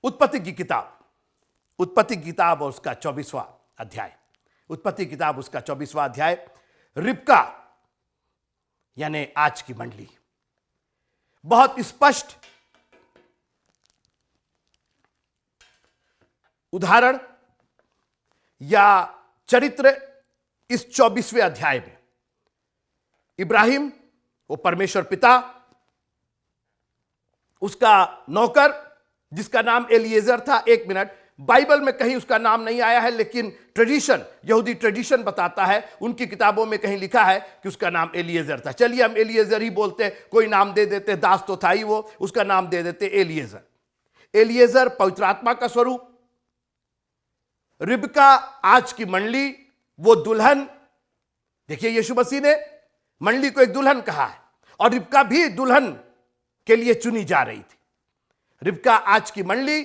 उत्पत्ति की किताब और उसका 24वां अध्याय। उत्पत्ति किताब उसका 24वां अध्याय। रिबका यानी आज की मंडली बहुत स्पष्ट उदाहरण या चरित्र इस 24वें अध्याय में। इब्राहिम वो परमेश्वर पिता, उसका नौकर जिसका नाम एलिएजर था। एक मिनट, बाइबल में कहीं उसका नाम नहीं आया है, लेकिन ट्रेडिशन, यहूदी ट्रेडिशन बताता है, उनकी किताबों में कहीं लिखा है कि उसका नाम एलिएजर था। चलिए हम एलिएजर ही बोलते हैं, कोई नाम दे देते, दास तो था ही वो, उसका नाम दे देते एलिएजर। एलिएजर पवित्र आत्मा का स्वरूप, रिबका आज की मंडली, वो दुल्हन। देखिए यीशु मसीह ने मंडली को एक दुल्हन कहा है और रिबका भी दुल्हन के लिए चुनी जा रही थी। रिबका आज की मंडली,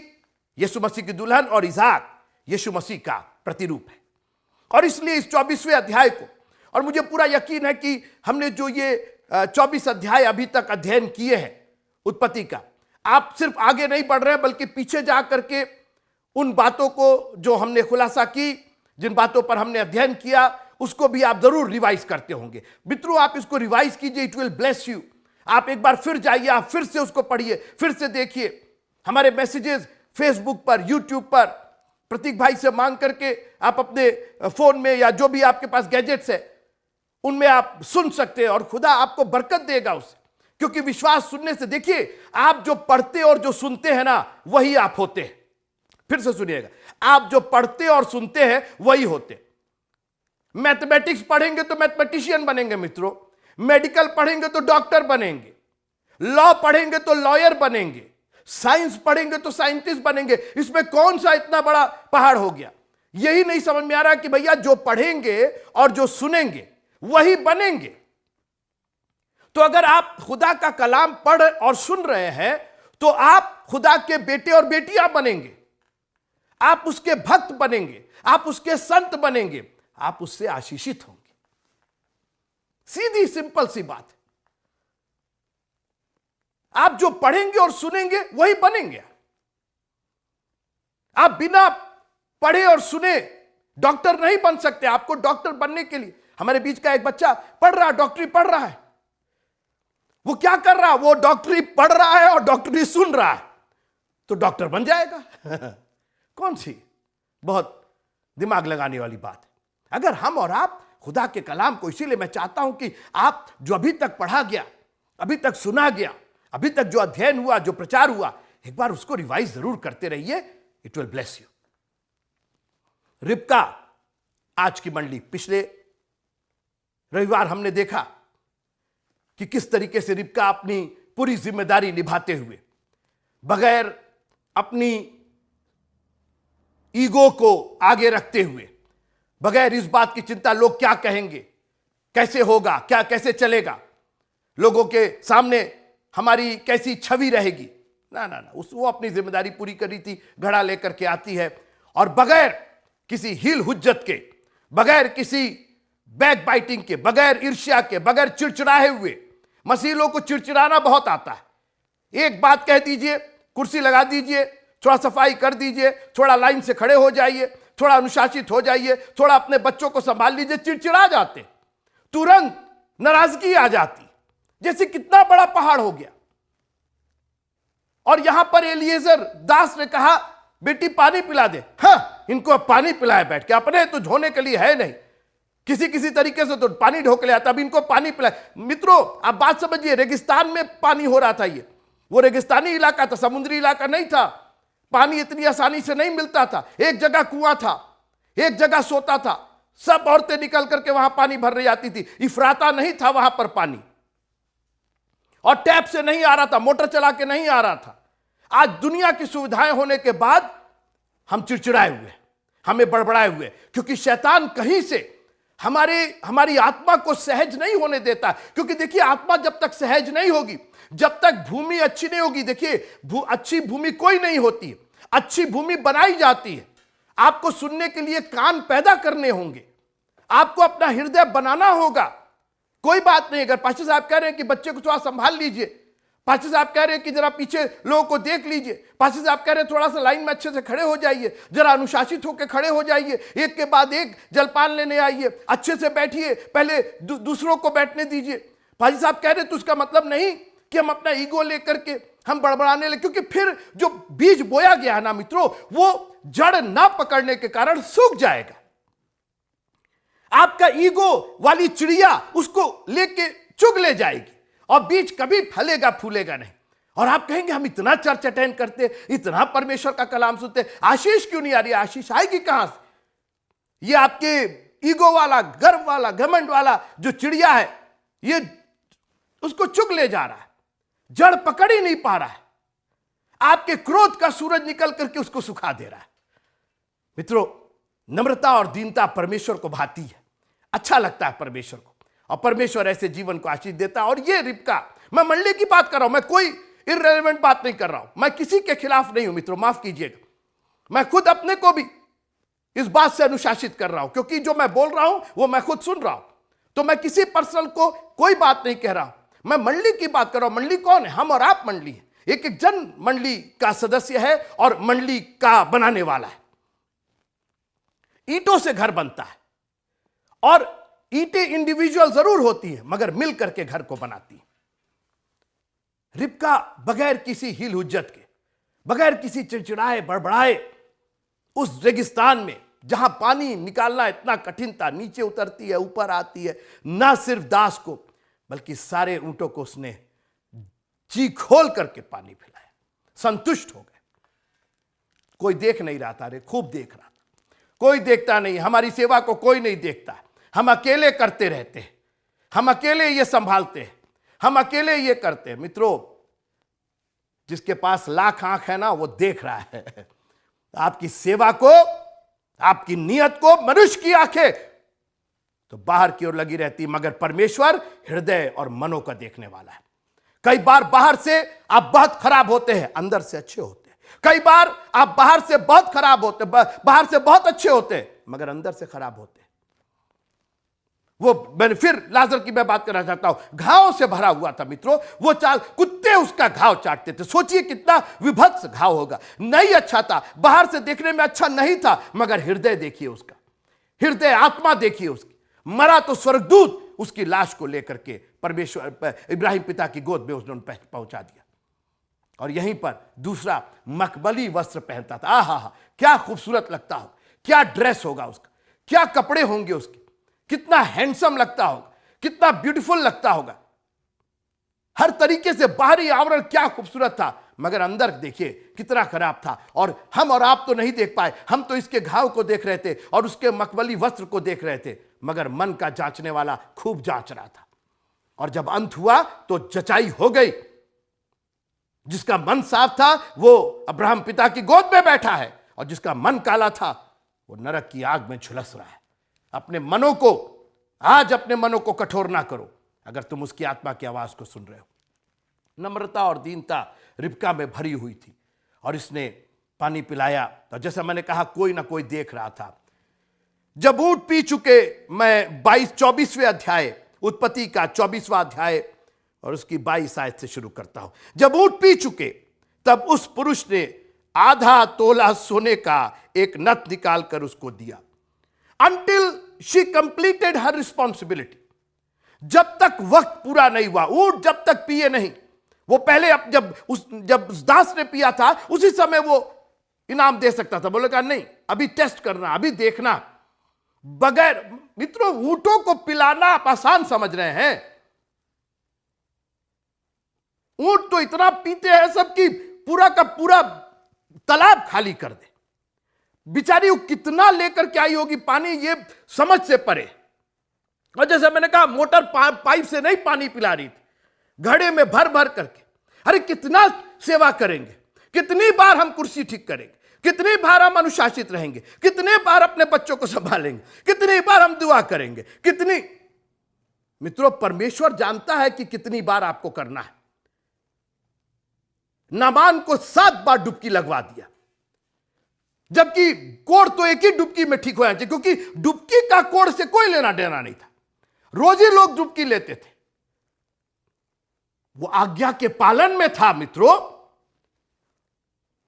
यीशु मसीह की दुल्हन, और इसहाक यीशु मसीह का प्रतिरूप है। और इसलिए इस 24वें अध्याय को, और मुझे पूरा यकीन है कि हमने जो ये 24 अध्याय अभी तक अध्ययन किए हैं उत्पत्ति का, आप सिर्फ आगे नहीं बढ़ रहे हैं बल्कि पीछे जा करके उन बातों को जो हमने खुलासा की, जिन बातों पर हमने अध्ययन किया, उसको भी आप जरूर रिवाइज करते होंगे। मित्रों, आप इसको रिवाइज कीजिए, इट विल ब्लेस यू। आप एक बार फिर जाइए, आप फिर से उसको पढ़िए, फिर से देखिए। हमारे मैसेजेस फेसबुक पर, यूट्यूब पर, प्रतीक भाई से मांग करके आप अपने फोन में या जो भी आपके पास गैजेट्स है उनमें आप सुन सकते हैं, और खुदा आपको बरकत देगा उससे। क्योंकि विश्वास सुनने से, देखिए, आप जो पढ़ते और जो सुनते हैं ना, वही आप होते हैं। फिर से सुनिएगा, आप जो पढ़ते और सुनते हैं वही होते। मैथमेटिक्स पढ़ेंगे तो मैथमेटिशियन बनेंगे मित्रों, मेडिकल पढ़ेंगे तो डॉक्टर बनेंगे, लॉ पढ़ेंगे तो लॉयर बनेंगे, साइंस पढ़ेंगे तो साइंटिस्ट बनेंगे। इसमें कौन सा इतना बड़ा पहाड़ हो गया? यही नहीं समझ में आ रहा कि भैया जो पढ़ेंगे और जो सुनेंगे वही बनेंगे। तो अगर आप खुदा का कलाम पढ़ और सुन रहे हैं तो आप खुदा के बेटे और बेटियां बनेंगे, आप उसके भक्त बनेंगे, आप उसके संत बनेंगे, आप उससे आशीषित होंगे। सीधी सिंपल सी बात है। आप जो पढ़ेंगे और सुनेंगे वही बनेंगे। आप बिना पढ़े और सुने डॉक्टर नहीं बन सकते। आपको डॉक्टर बनने के लिए, हमारे बीच का एक बच्चा पढ़ रहा है, डॉक्टरी पढ़ रहा है। वो क्या कर रहा है? वो डॉक्टरी पढ़ रहा है और डॉक्टरी सुन रहा है, तो डॉक्टर बन जाएगा। कौन सी बहुत दिमाग लगाने वाली बात है। अगर हम और आप खुदा के कलाम को, इसीलिए मैं चाहता हूं कि आप जो अभी तक पढ़ा गया, अभी तक सुना गया, अभी तक जो अध्ययन हुआ, जो प्रचार हुआ, एक बार उसको रिवाइज जरूर करते रहिए। It will bless you. Rebecca आज की मंडली, पिछले रविवार हमने देखा कि किस तरीके से रिबका अपनी पूरी जिम्मेदारी निभाते हुए, बगैर अपनी ईगो को आगे रखते हुए, बगैर इस बात की चिंता लोग क्या कहेंगे, कैसे होगा, क्या कैसे चलेगा, लोगों के सामने हमारी कैसी छवि रहेगी, ना ना ना, वो अपनी जिम्मेदारी पूरी करी थी। घड़ा लेकर के आती है और बगैर किसी हील हुज्जत के, बगैर किसी बैक बाइटिंग के, बगैर ईर्ष्या के, बगैर चिड़चिड़ाए हुए। मसीह लोग को चिड़चिड़ाना बहुत आता है। एक बात कह दीजिए, कुर्सी लगा दीजिए, थोड़ा सफाई कर दीजिए, थोड़ा लाइन से खड़े हो जाइए, थोड़ा अनुशासित हो जाइए, थोड़ा अपने बच्चों को संभाल लीजिए, चिड़चिड़ा जाते, तुरंत नाराजगी आ जाती, जैसे कितना बड़ा पहाड़ हो गया। और यहां पर एलिएजर दास ने कहा, बेटी पानी पिला दे। हाँ, इनको अब पानी पिलाए बैठ के, अपने तो धोने के लिए है नहीं, किसी तरीके से तो पानी ढोक ले आता, अब इनको पानी पिलाए। मित्रों, आप बात समझिए, रेगिस्तान में पानी हो रहा था, ये वो रेगिस्तानी इलाका था, समुद्री इलाका नहीं था। पानी इतनी आसानी से नहीं मिलता था। एक जगह कुआं था, एक जगह सोता था, सब औरतें निकल करके वहां पानी भरने जाती थी। इफ्राता नहीं था वहां पर पानी, और टैप से नहीं आ रहा था, मोटर चला के नहीं आ रहा था। आज दुनिया की सुविधाएं होने के बाद हम चिड़चिड़ाए हुए, हमें बड़बड़ाए हुए, क्योंकि शैतान कहीं से हमारी आत्मा को सहज नहीं होने देता। क्योंकि देखिए, आत्मा जब तक सहज नहीं होगी, जब तक भूमि अच्छी नहीं होगी, देखिए अच्छी भूमि कोई नहीं होती है, अच्छी भूमि बनाई जाती है। आपको सुनने के लिए कान पैदा करने होंगे, आपको अपना हृदय बनाना होगा। कोई बात नहीं, अगर पास्टर साहब कह रहे हैं कि बच्चे को थोड़ा संभाल लीजिए, पास्टर साहब कह रहे हैं कि जरा पीछे लोगों को देख लीजिए, पास्टर साहब कह रहे हैं थोड़ा सा लाइन में अच्छे से खड़े हो जाइए, जरा अनुशासित होकर खड़े हो जाइए, एक के बाद एक जलपान लेने आइए, अच्छे से बैठिए, पहले दूसरों को बैठने दीजिए। पास्टर साहब कह रहे हैं तो उसका मतलब नहीं कि हम अपना ईगो लेकर के हम बड़बड़ाने लगे, क्योंकि फिर जो बीज बोया गया है ना मित्रों, वो जड़ ना पकड़ने के कारण सूख जाएगा। आपका ईगो वाली चिड़िया उसको लेके चुग ले जाएगी और बीज कभी फलेगा फूलेगा नहीं। और आप कहेंगे हम इतना चर्च अटेंड करते, इतना परमेश्वर का कलाम सुनते, आशीष क्यों नहीं आ रही? आशीष आएगी कहां से? ये आपके ईगो वाला, गर्व वाला, घमंड वाला जो चिड़िया है, ये उसको चुग ले जा रहा है, जड़ पकड़ ही नहीं पा रहा है। आपके क्रोध का सूरज निकल करके उसको सुखा दे रहा है। मित्रों, नम्रता और दीनता परमेश्वर को भाती है, अच्छा लगता है परमेश्वर को, और परमेश्वर ऐसे जीवन को आशीष देता है। और ये रिबका, मैं मंडली की बात कर रहा हूं, मैं कोई इररिलेवेंट बात नहीं कर रहा हूं, मैं किसी के खिलाफ नहीं हूं मित्रों, माफ कीजिएगा। मैं खुद अपने को भी इस बात से अनुशासित कर रहा हूं, क्योंकि जो मैं बोल रहा हूं वो मैं खुद सुन रहा हूं, तो मैं किसी पर्सनल को कोई बात नहीं कह रहा हूं। मैं मंडली की बात कर रहा हूं। मंडली कौन है? हम और आप मंडली है। एक एक जन मंडली का सदस्य है और मंडली का बनाने वाला है। ईंटों से घर बनता है और ईंटें इंडिविजुअल जरूर होती है, मगर मिल करके घर को बनाती है। रिबका बगैर किसी हिल हुज्जत के, बगैर किसी चिड़चिड़ाए बड़बड़ाए, उस रेगिस्तान में जहां पानी निकालना इतना कठिन था, नीचे उतरती है, ऊपर आती है, ना सिर्फ दास को बल्कि सारे ऊंटों को उसने जी खोल करके पानी पिलाया। संतुष्ट हो गए। कोई देख नहीं रहा था, रे खूब देख रहा था। कोई देखता नहीं, हमारी सेवा को कोई नहीं देखता, हम अकेले करते रहते हैं, हम अकेले ये संभालते हैं, हम अकेले ये करते हैं। मित्रों, जिसके पास लाख आंख है ना, वो देख रहा है आपकी सेवा को, आपकी नियत को। मनुष्य की आंखें तो बाहर की ओर लगी रहती, मगर परमेश्वर हृदय और मनों का देखने वाला है। कई बार बाहर से आप बहुत खराब होते हैं, अंदर से अच्छे होते हैं। कई बार आप बाहर से बहुत खराब होते, बाहर से बहुत अच्छे होते हैं, मगर अंदर से खराब होते हैं। वो मैंने फिर लाजर की मैं बात करना चाहता हूं, घाव से भरा हुआ था मित्रों। वो चाल कुत्ते उसका घाव चाटते थे। सोचिए कितना विभत्स घाव होगा। नहीं अच्छा था, बाहर से देखने में अच्छा नहीं था, मगर हृदय देखिए उसका, हृदय आत्मा देखिए उसकी। मरा तो स्वर्गदूत उसकी लाश को लेकर के परमेश्वर इब्राहिम पिता की गोद में उसने पहुंचा दिया। और यहीं पर दूसरा मखमली वस्त्र पहनता था। आहा, क्या खूबसूरत लगता हो, क्या ड्रेस होगा उसका, क्या कपड़े होंगे उसके, कितना हैंडसम लगता होगा, कितना ब्यूटीफुल लगता होगा। हर तरीके से बाहरी आवरण क्या खूबसूरत था, मगर अंदर देखिए कितना खराब था। और हम और आप तो नहीं देख पाए, हम तो इसके घाव को देख रहे थे और उसके मखमली वस्त्र को देख रहे थे, मगर मन का जांचने वाला खूब जांच रहा था। और जब अंत हुआ तो जचाई हो गई। जिसका मन साफ था वो अब्राहम पिता की गोद में बैठा है, और जिसका मन काला था वो नरक की आग में झुलस रहा है। अपने मनों को, आज अपने मनों को कठोर ना करो अगर तुम उसकी आत्मा की आवाज को सुन रहे हो। नम्रता और दीनता रिबका में भरी हुई थी, और इसने पानी पिलाया। तो जैसा मैंने कहा, कोई ना कोई देख रहा था। जब ऊंट पी चुके, मैं 24वें अध्याय, उत्पत्ति का 24वां अध्याय और उसकी 22 आयत से शुरू करता हूं। जब ऊंट पी चुके, तब उस पुरुष ने आधा तोला सोने का एक नथ निकालकर उसको दिया। Until she completed her responsibility, जब तक वक्त पूरा नहीं हुआ, ऊंट जब तक पिए नहीं, वो पहले जब उस दास ने पिया था, उसी समय वो इनाम दे सकता था। बोले कहा नहीं, अभी टेस्ट करना, अभी देखना। बगैर, मित्रों, ऊंटों को पिलाना आप आसान समझ रहे हैं। ऊंट तो इतना पीते हैं सब कि पूरा का पूरा तालाब खाली कर दे। बिचारी वो कितना लेकर के आई होगी पानी, ये समझ से परे। और जैसे मैंने कहा, मोटर पाइप से नहीं पानी पिला रही थी, घड़े में भर भर करके। अरे कितना सेवा करेंगे, कितनी बार हम कुर्सी ठीक करेंगे, कितनी बार हम अनुशासित रहेंगे, कितने बार अपने बच्चों को संभालेंगे, कितनी बार हम दुआ करेंगे, कितनी। मित्रों, परमेश्वर जानता है कि कितनी बार आपको करना है। नामान को 7 बार डुबकी लगवा दिया, जबकि कोड़ तो एक ही डुबकी में ठीक हो जाती, क्योंकि डुबकी का कोड़ से कोई लेना देना नहीं था। रोज ही लोग डुबकी लेते थे। वो आज्ञा के पालन में था मित्रों।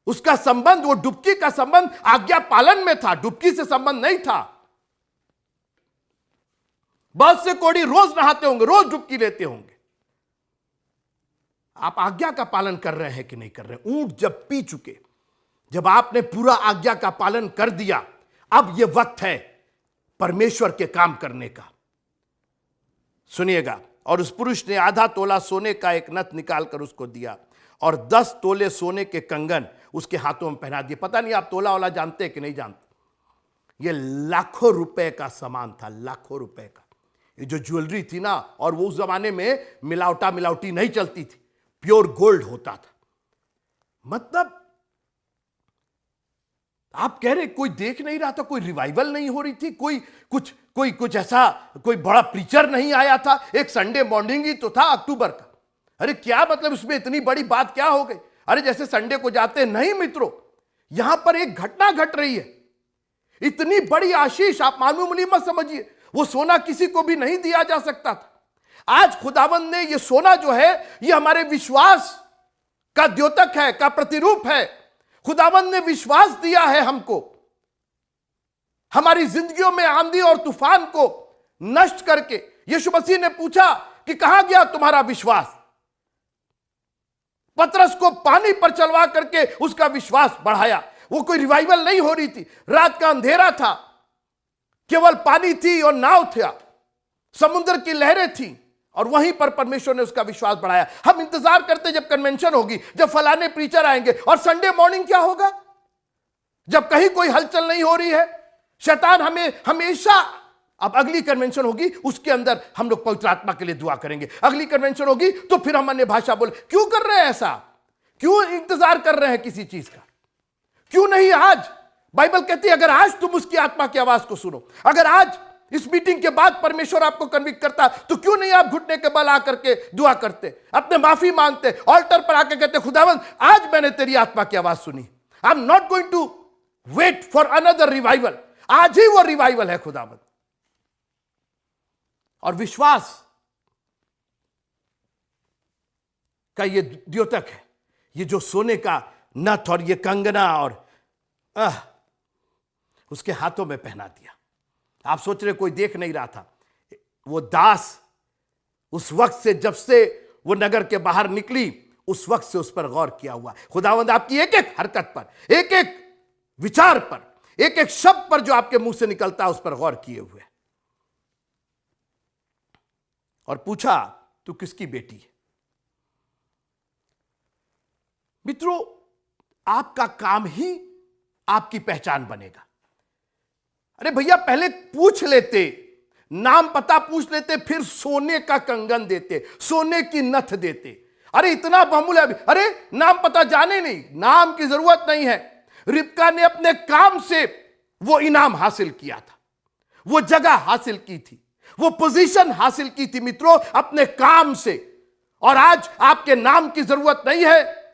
उसका संबंध, वो डुबकी का संबंध आज्ञा पालन में था, डुबकी से संबंध नहीं था। बहुत से कोढ़ी रोज नहाते होंगे, रोज डुबकी लेते होंगे। आप आज्ञा का पालन कर रहे हैं कि नहीं कर रहे हैं? ऊंट जब पी चुके, जब आपने पूरा आज्ञा का पालन कर दिया, अब यह वक्त है परमेश्वर के काम करने का। सुनिएगा, और उस पुरुष ने आधा तोला सोने का एक नथ निकालकर उसको दिया और 10 तोले सोने के कंगन उसके हाथों में पहना दिए। पता नहीं आप तोला वाला जानते हैं कि नहीं जानते? यह लाखों रुपए का सामान था, लाखों रुपए का। ये जो ज्वेलरी थी ना, और वो उस जमाने में मिलावटी नहीं चलती थी, प्योर गोल्ड होता था। मतलब आप कह रहे कोई देख नहीं रहा था, कोई रिवाइवल नहीं हो रही थी, कोई कुछ ऐसा, कोई बड़ा प्रीचर नहीं आया था। एक संडे मॉर्निंग ही तो था अक्टूबर का। अरे क्या मतलब, इसमें इतनी बड़ी बात क्या हो गई? अरे जैसे संडे को जाते नहीं मित्रों, यहां पर एक घटना घट रही है। इतनी बड़ी आशीष आप मालूम मत समझिए, वो सोना किसी को भी नहीं दिया जा सकता था। आज खुदावंद ने ये सोना जो है, ये हमारे विश्वास का द्योतक है, का प्रतिरूप है। खुदावंद ने विश्वास दिया है हमको। हमारी जिंदगियों में आंधी और तूफान को नष्ट करके यीशु मसीह ने पूछा कि कहां गया तुम्हारा विश्वास? पतरस को पानी पर चलवा करके उसका विश्वास बढ़ाया। वो कोई रिवाइवल नहीं हो रही थी, रात का अंधेरा था, केवल पानी थी और नाव था, समुद्र की लहरें थी, और वहीं पर परमेश्वर ने उसका विश्वास बढ़ाया। हम इंतजार करते जब कन्वेंशन होगी, जब फलाने प्रीचर आएंगे, और संडे मॉर्निंग क्या होगा? जब कहीं कोई हलचल नहीं हो रही है, शैतान हमें हमेशा, अब अगली कन्वेंशन होगी उसके अंदर हम लोग पवित्र आत्मा के लिए दुआ करेंगे। अगली कन्वेंशन होगी तो फिर हम अन्य भाषा बोले। क्यों कर रहे हैं ऐसा? क्यों इंतजार कर रहे हैं किसी चीज का? क्यों नहीं आज? बाइबल कहती है अगर आज तुम उसकी आत्मा की आवाज को सुनो, अगर आज इस मीटिंग के बाद परमेश्वर आपको कन्विक्ट करता, तो क्यों नहीं आप घुटने के बल आकर के दुआ करते, अपने माफी मांगते, ऑल्टर पर आकर कहते खुदावंद आज मैंने तेरी आत्मा की आवाज सुनी, I am not going to wait for another revival. आज ही वो रिवाइवल है खुदावंद। और विश्वास का ये द्योतक है, ये जो सोने का नथ और ये कंगना और उसके हाथों में पहना दिया। आप सोच रहे कोई देख नहीं रहा था? वो दास उस वक्त से, जब से वो नगर के बाहर निकली, उस वक्त से उस पर गौर किया हुआ। खुदावंद आपकी एक एक हरकत पर, एक एक विचार पर, एक एक शब्द पर जो आपके मुंह से निकलता है, उस पर गौर किए हुए। और पूछा तू किसकी बेटी है? मित्रों, आपका काम ही आपकी पहचान बनेगा। अरे भैया पहले पूछ लेते, नाम पता पूछ लेते, फिर सोने का कंगन देते, सोने की नथ देते। अरे इतना बहुमूल्य, अरे नाम पता जाने नहीं, नाम की जरूरत नहीं है। रिबका ने अपने काम से वो इनाम हासिल किया था, वो जगह हासिल की थी, वो पोजीशन हासिल की थी मित्रों, अपने काम से। और आज आपके नाम की जरूरत नहीं है,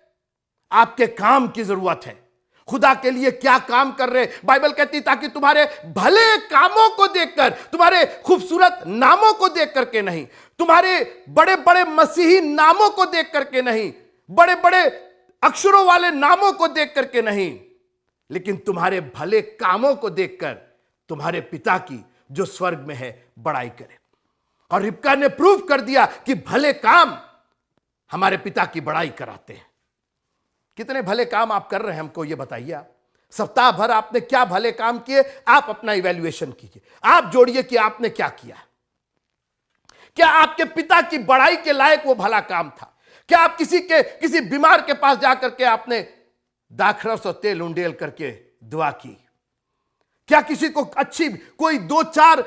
आपके काम की जरूरत है। खुदा के लिए क्या काम कर रहे? बाइबल कहती ताकि तुम्हारे भले कामों को देखकर, तुम्हारे खूबसूरत नामों को देख करके नहीं, तुम्हारे बड़े बड़े मसीही नामों को देख करके नहीं, बड़े बड़े अक्षरों वाले नामों को देख करके नहीं, लेकिन तुम्हारे भले कामों को देखकर तुम्हारे पिता की जो स्वर्ग में है बड़ाई करे। और रिबका ने प्रूव कर दिया कि भले काम हमारे पिता की बड़ाई कराते हैं। कितने भले काम आप कर रहे हैं हमको ये बताइए। आप सप्ताह भर आपने क्या भले काम किए? आप अपना इवैल्यूएशन कीजिए, आप जोड़िए कि आपने क्या किया। क्या आपके पिता की बड़ाई के लायक वो भला काम था? क्या आप किसी बीमार के पास जाकर के आपने दाखरस और तेल उंडेल करके दुआ की? क्या किसी को अच्छी कोई 2-4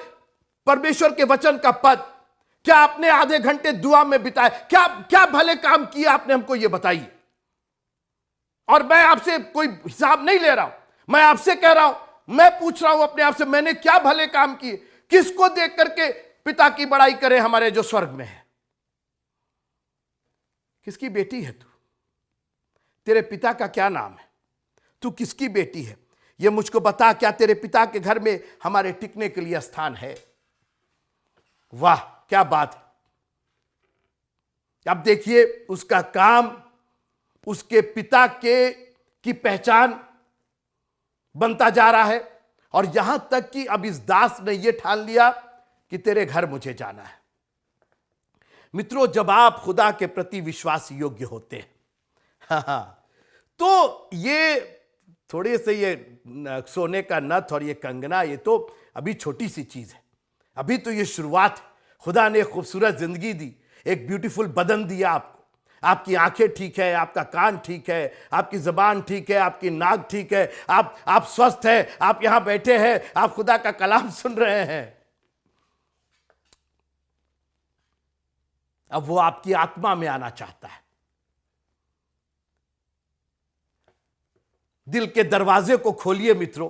परमेश्वर के वचन का पद, क्या आपने आधे घंटे दुआ में बिताए? क्या भले काम किए आपने? हमको ये बताइए। और मैं आपसे कोई हिसाब नहीं ले रहा हूं, मैं आपसे कह रहा हूं, मैं पूछ रहा हूं अपने आप से, मैंने क्या भले काम किए? किसको देख करके पिता की बड़ाई करे हमारे जो स्वर्ग में है? किसकी बेटी है तू? तेरे पिता का क्या नाम है? तू किसकी बेटी है? ये मुझको बता, क्या तेरे पिता के घर में हमारे टिकने के लिए स्थान है? वाह क्या बात है! अब देखिए उसका काम उसके पिता की पहचान बनता जा रहा है, और यहां तक कि अब इस दास ने यह ठान लिया कि तेरे घर मुझे जाना है। मित्रों, जब आप खुदा के प्रति विश्वास योग्य होते हैं, तो ये थोड़े से ये सोने का नथ और ये कंगना, ये तो अभी छोटी सी चीज है, अभी तो ये शुरुआत है। खुदा ने खूबसूरत जिंदगी दी, एक ब्यूटीफुल बदन दिया आपको, आपकी आंखें ठीक है, आपका कान ठीक है, आपकी जबान ठीक है, आपकी नाक ठीक है, आप स्वस्थ हैं, आप यहां बैठे हैं, आप खुदा का कलाम सुन रहे हैं। अब वो आपकी आत्मा में आना चाहता है। दिल के दरवाजे को खोलिए मित्रों,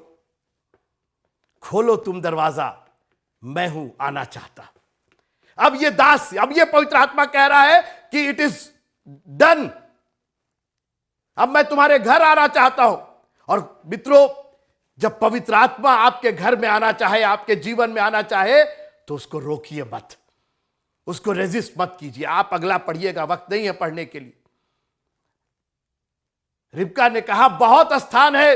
खोलो तुम दरवाजा, मैं हूं, आना चाहता। अब ये दास, अब ये पवित्र आत्मा कह रहा है कि इट इज डन, अब मैं तुम्हारे घर आना चाहता हूं। और मित्रों, जब पवित्र आत्मा आपके घर में आना चाहे, आपके जीवन में आना चाहे, तो उसको रोकिए मत, उसको रेजिस्ट मत कीजिए। आप अगला पढ़िएगा, वक्त नहीं है पढ़ने के लिए। रिबका ने कहा बहुत स्थान है,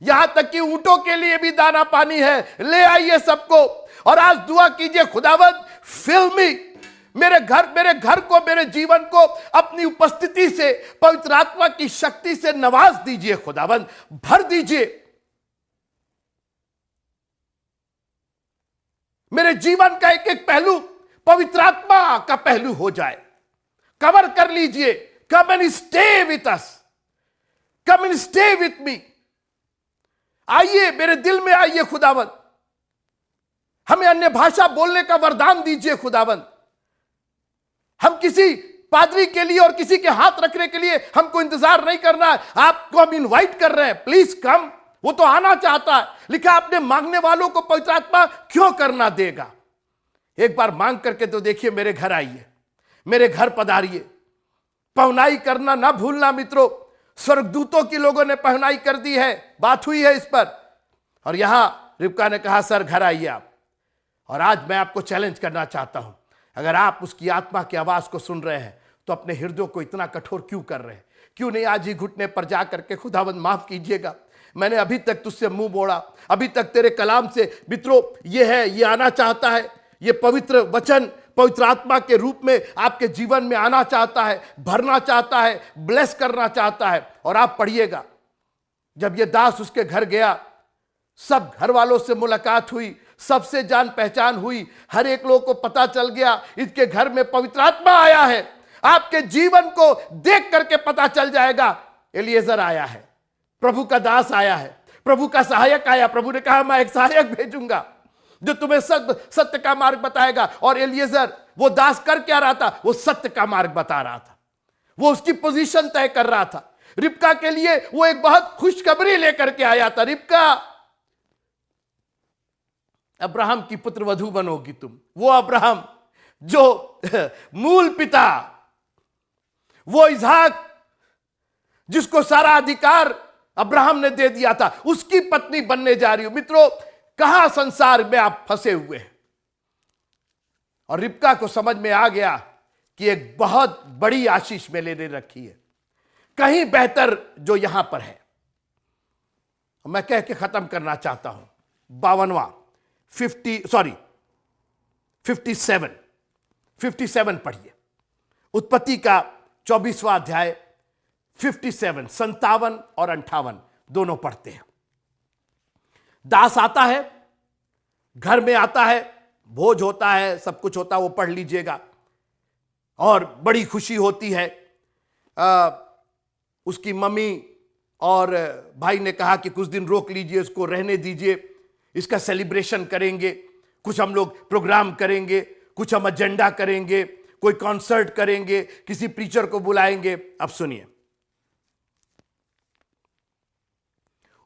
यहां तक कि ऊंटों के लिए भी दाना पानी है, ले आइए सबको। और आज दुआ कीजिए, खुदावंद फिल मी, मेरे घर को, मेरे जीवन को अपनी उपस्थिति से, पवित्र आत्मा की शक्ति से नवाज दीजिए। खुदावंद भर दीजिए, मेरे जीवन का एक एक पहलू पवित्र आत्मा का पहलू हो जाए। कवर कर लीजिए। Come and stay with us, come and stay with me. आइए, मेरे दिल में आइए खुदावंद, हमें अन्य भाषा बोलने का वरदान दीजिए खुदावंद। हम किसी पादरी के लिए और किसी के हाथ रखने के लिए हमको इंतजार नहीं करना है, आपको हम इनवाइट कर रहे हैं, प्लीज कम। वो तो आना चाहता है। लिखा आपने मांगने वालों को पवित्र आत्मा क्यों करना देगा। एक बार मांग करके तो देखिए, मेरे घर आइए, मेरे घर पधारिए। पहुनाई करना ना भूलना मित्रों, स्वर्गदूतों की लोगों ने पहुनाई कर दी है, बात हुई है इस पर। और यहां रिबका ने कहा सर घर आइए आप। और आज मैं आपको चैलेंज करना चाहता हूं, अगर आप उसकी आत्मा की आवाज को सुन रहे हैं तो अपने हृदय को इतना कठोर क्यों कर रहे हैं। क्यों नहीं आज ही घुटने पर जा करके खुदावंद माफ कीजिएगा, मैंने अभी तक तुझसे मुंह मोड़ा, अभी तक तेरे कलाम से मित्रों ये है, ये आना चाहता है, ये पवित्र वचन पवित्र आत्मा के रूप में आपके जीवन में आना चाहता है, भरना चाहता है, ब्लेस करना चाहता है। और आप पढ़िएगा, जब ये दास उसके घर गया, सब घर वालों से मुलाकात हुई, सबसे जान पहचान हुई, हर एक लोग को पता चल गया इसके घर में पवित्र आत्मा आया है। आपके जीवन को देख करके पता चल जाएगा एलिएजर आया है, प्रभु का दास आया है, प्रभु का सहायक आया। प्रभु ने कहा मैं एक सहायक भेजूंगा जो तुम्हें सत्य का मार्ग बताएगा। और एलिएजर वो दास कर क्या रहा था, वो सत्य का मार्ग बता रहा था, वो उसकी पोजीशन तय कर रहा था। रिबका के लिए वो एक बहुत खुशखबरी लेकर के आया था, रिबका अब्राहम की पुत्र वधू बनोगी तुम। वो अब्राहम जो मूल पिता, वो इसहाक जिसको सारा अधिकार अब्राहम ने दे दिया था, उसकी पत्नी बनने जा रही हो। मित्रों, कहां संसार में आप फंसे हुए हैं। और रिबका को समझ में आ गया कि एक बहुत बड़ी आशीष मेरे लिए रखी है, कहीं बेहतर जो यहां पर है। मैं कह के खत्म करना चाहता हूं। 57 पढ़िए, उत्पत्ति का 24वां अध्याय 57 और 58 दोनों पढ़ते हैं। दास आता है, घर में आता है, भोज होता है, सब कुछ होता है, वो पढ़ लीजिएगा। और बड़ी खुशी होती है। उसकी मम्मी और भाई ने कहा कि कुछ दिन रोक लीजिए, इसको रहने दीजिए, इसका सेलिब्रेशन करेंगे, कुछ हम लोग प्रोग्राम करेंगे, कुछ हम एजेंडा करेंगे, कोई कॉन्सर्ट करेंगे, किसी प्रीचर को बुलाएंगे। अब सुनिए,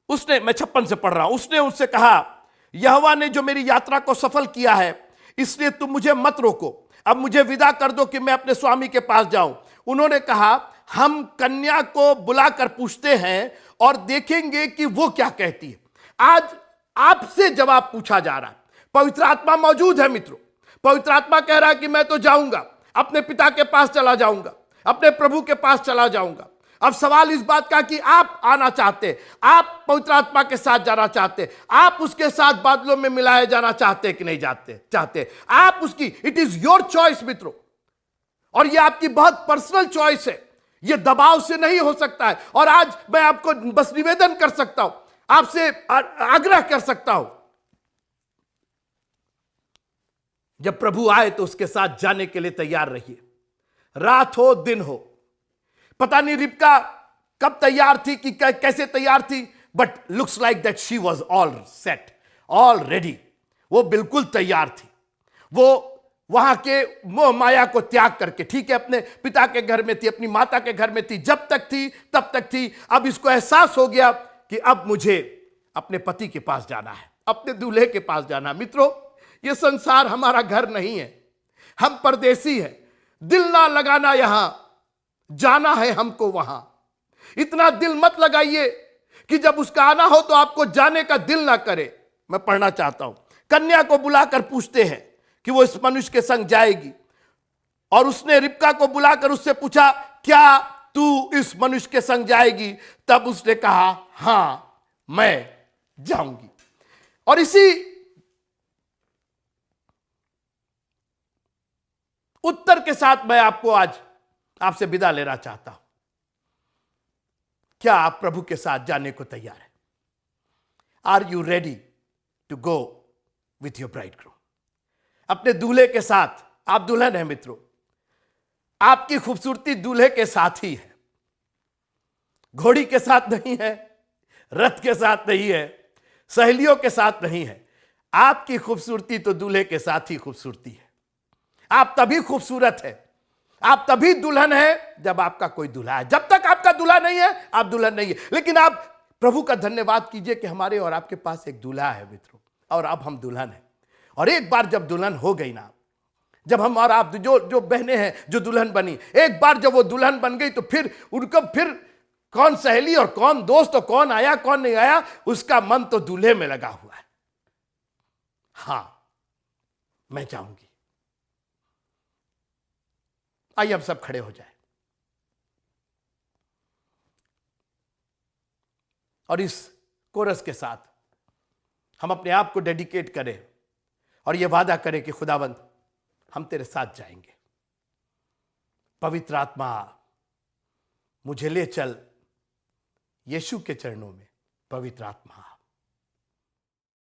उसने, मैं 56 से पढ़ रहा हूं, उसने उनसे कहा यहोवा ने जो मेरी यात्रा को सफल किया है, इसलिए तुम मुझे मत रोको, अब मुझे विदा कर दो कि मैं अपने स्वामी के पास जाऊं। उन्होंने कहा हम कन्या को बुलाकर पूछते हैं और देखेंगे कि वो क्या कहती है। आज आपसे जवाब पूछा जा रहा है। पवित्र आत्मा मौजूद है मित्रों, पवित्र आत्मा कह रहा है कि मैं तो जाऊंगा, अपने पिता के पास चला जाऊंगा, अपने प्रभु के पास चला जाऊंगा। अब सवाल इस बात का कि आप आना चाहते, आप पवित्र आत्मा के साथ जाना चाहते, आप उसके साथ बादलों में मिलाए जाना चाहते कि नहीं चाहते। आप उसकी, इट इज योर चॉइस मित्रों, और यह आपकी बहुत पर्सनल चॉइस है, यह दबाव से नहीं हो सकता है। और आज मैं आपको बस निवेदन कर सकता हूं, आपसे आग्रह कर सकता हूं, जब प्रभु आए तो उसके साथ जाने के लिए तैयार रहिए, रात हो दिन हो। पता नहीं रिबका कब तैयार थी कि कैसे तैयार थी, but looks like that she was all set, all ready. वो बिल्कुल तैयार थी। वो वहां के मोह माया को त्याग करके, ठीक है, अपने पिता के घर में थी, अपनी माता के घर में थी, जब तक थी तब तक थी। अब इसको एहसास हो गया कि अब मुझे अपने पति के पास जाना है, अपने दूल्हे के पास जाना। मित्रों, यह संसार हमारा घर नहीं है, हम परदेसी हैं। दिल ना लगाना, यहां जाना है हमको वहां। इतना दिल मत लगाइए कि जब उसका आना हो तो आपको जाने का दिल ना करे। मैं पढ़ना चाहता हूं। कन्या को बुलाकर पूछते हैं कि वो इस मनुष्य के संग जाएगी, और उसने रिबका को बुलाकर उससे पूछा, क्या तू इस मनुष्य के संग जाएगी? तब उसने कहा, हां मैं जाऊंगी। और इसी उत्तर के साथ मैं आपको आज आपसे विदा लेना चाहता हूं। क्या आप प्रभु के साथ जाने को तैयार हैं? Are you ready to go with your bridegroom? अपने दूल्हे के साथ। आप दुल्हन हैं मित्रों, आपकी खूबसूरती दूल्हे के साथ ही है, घोड़ी के साथ नहीं है, रथ के साथ नहीं है, सहेलियों के साथ नहीं है। आपकी खूबसूरती तो दूल्हे के साथ ही खूबसूरती है। आप तभी खूबसूरत है, आप तभी दुल्हन है जब आपका कोई दूल्हा है। जब तक आपका दूल्हा नहीं है, आप दुल्हन नहीं है। लेकिन आप प्रभु का धन्यवाद कीजिए कि हमारे और आपके पास एक दूल्हा है मित्रों, और अब हम दुल्हन हैं। और एक बार जब दुल्हन हो गई ना, जब हम और आप जो बहनें हैं जो दुल्हन बनी, एक बार जब वो दुल्हन बन गई तो फिर उनको फिर कौन सहेली और कौन दोस्त और कौन आया कौन नहीं आया, उसका मन तो दूल्हे में लगा हुआ है। हां, मैं जाऊंगी। आइए हम सब खड़े हो जाए और इस कोरस के साथ हम अपने आप को डेडिकेट करें और यह वादा करें कि खुदावंद, हम तेरे साथ जाएंगे। पवित्र आत्मा, मुझे ले चल यीशु के चरणों में। पवित्र आत्मा,